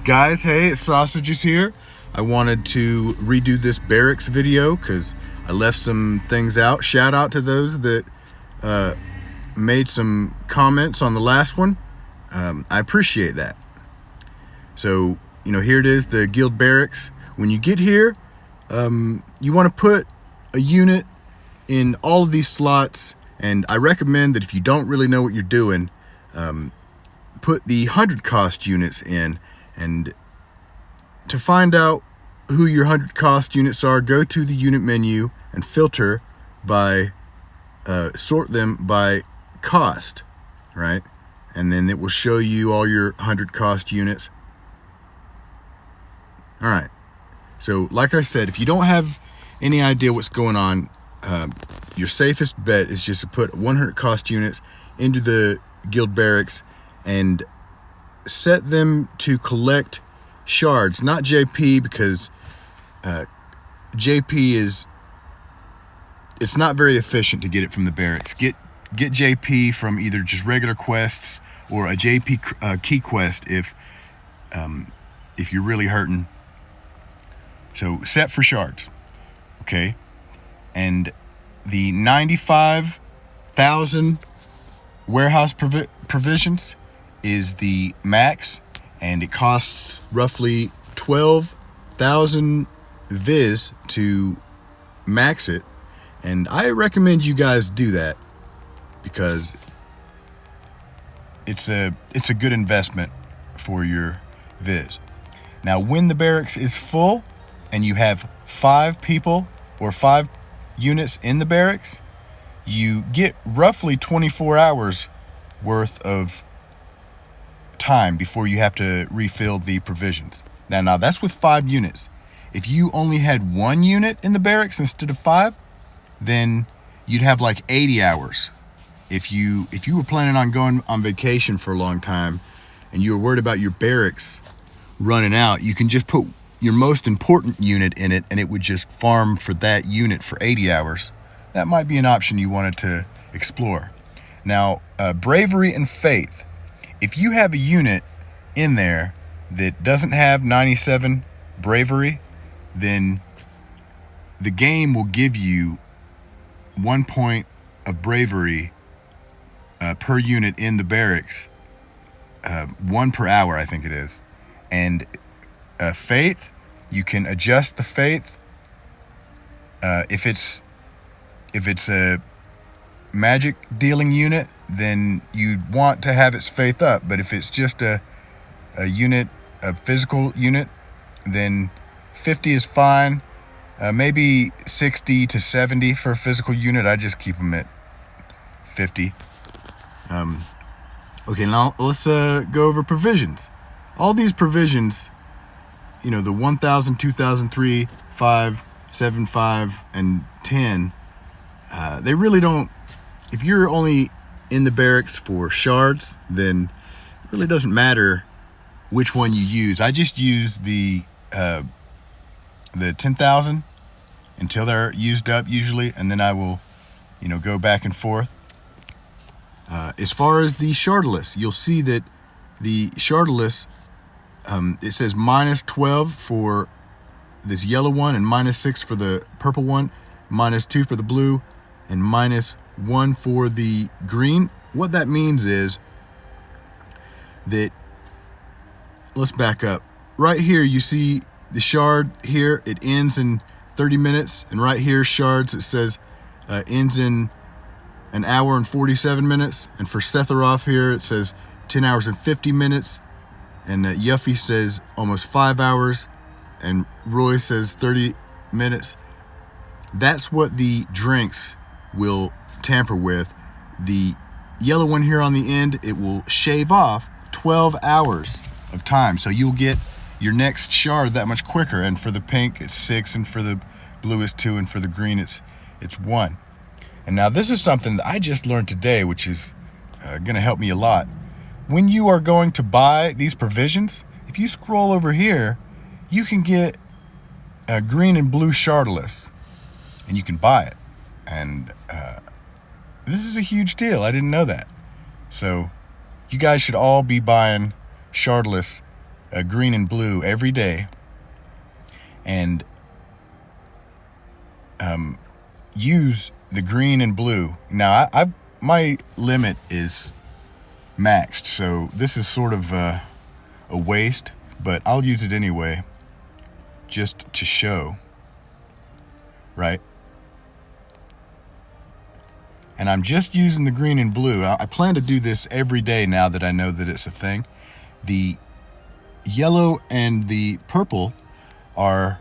Guys, hey, it's Sausages here. I wanted to redo this barracks video because I left some things out. Shout out to those that made some comments on the last one. I appreciate that. So, here it is, the guild barracks. When you get here, you want to put a unit in all of these slots, and I recommend that if you don't really know what you're doing, put the 100 cost units in. And to find out who your 100 cost units are, go to the unit menu and filter by, sort them by cost, right? And then it will show you all your 100 cost units. All right. So like I said, if you don't have any idea what's going on, your safest bet is just to put 100 cost units into the guild barracks and set them to collect shards, not JP, because JP it's not very efficient to get it from the barracks. Get JP from either just regular quests or a JP key quest if you're really hurting. So set for shards, okay? And the 95,000 warehouse provisions is the max, and it costs roughly 12,000 viz to max it. And I recommend you guys do that because it's a good investment for your viz. Now, when the barracks is full and you have 5 people or 5 units in the barracks, you get roughly 24 hours worth of time before you have to refill the provisions. Now that's with 5 units. If you only had 1 unit in the barracks instead of 5, then you'd have like 80 hours. If you were planning on going on vacation for a long time and you were worried about your barracks running out, you can just put your most important unit in it and it would just farm for that unit for 80 hours. That might be an option you wanted to explore. Now, bravery and faith. If you have a unit in there that doesn't have 97 bravery, then the game will give you 1 point of bravery per unit in the barracks, 1 per hour, I think it is. And faith, you can adjust the faith. If it's a magic dealing unit, then you'd want to have its faith up. But if it's just a unit, a physical unit, then 50 is fine. Maybe 60 to 70 for a physical unit. I just keep them at 50. Okay, now let's go over provisions. All these provisions, the 1,000, 2,000, 3, 5, 7, 5, and 10, they really don't. If you're only in the barracks for shards, then it really doesn't matter which one you use. I just use the 10,000 until they're used up usually, and then I will, go back and forth. As far as the shardless, you'll see that the shardless, it says minus 12 for this yellow one and minus 6 for the purple one, minus 2 for the blue, and minus 1 for the green. What that means is that, let's back up. Right here, you see the shard here, it ends in 30 minutes. And right here, shards, it says ends in an hour and 47 minutes. And for Setharoth here, it says 10 hours and 50 minutes. And Yuffie says almost 5 hours. And Roy says 30 minutes. That's what the drinks will tamper with. The yellow one here on the end, it will shave off 12 hours of time. So you'll get your next shard that much quicker. And for the pink, it's 6. And for the blue, it's 2. And for the green, it's 1. And now this is something that I just learned today, which is going to help me a lot. When you are going to buy these provisions, if you scroll over here, you can get a green and blue shardless, and you can buy it. And this is a huge deal. I didn't know that. So you guys should all be buying shardless a green and blue every day, and use the green and blue. Now, my limit is maxed, so this is sort of a waste, but I'll use it anyway, just to show, right? And I'm just using the green and blue. I plan to do this every day now that I know that it's a thing. The yellow and the purple are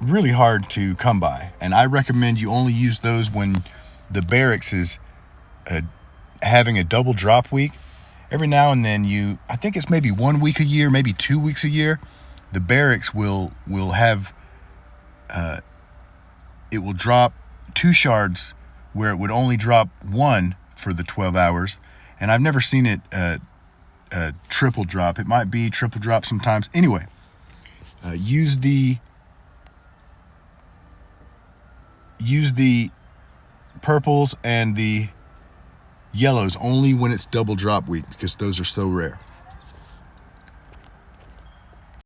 really hard to come by, and I recommend you only use those when the barracks is having a double drop week. Every now and then, I think it's maybe 1 week a year, maybe 2 weeks a year, the barracks will have it will drop 2 shards where it would only drop 1 for the 12 hours, and I've never seen it triple drop. It might be triple drop sometimes. Anyway, use the purples and the yellows only when it's double drop week, because those are so rare.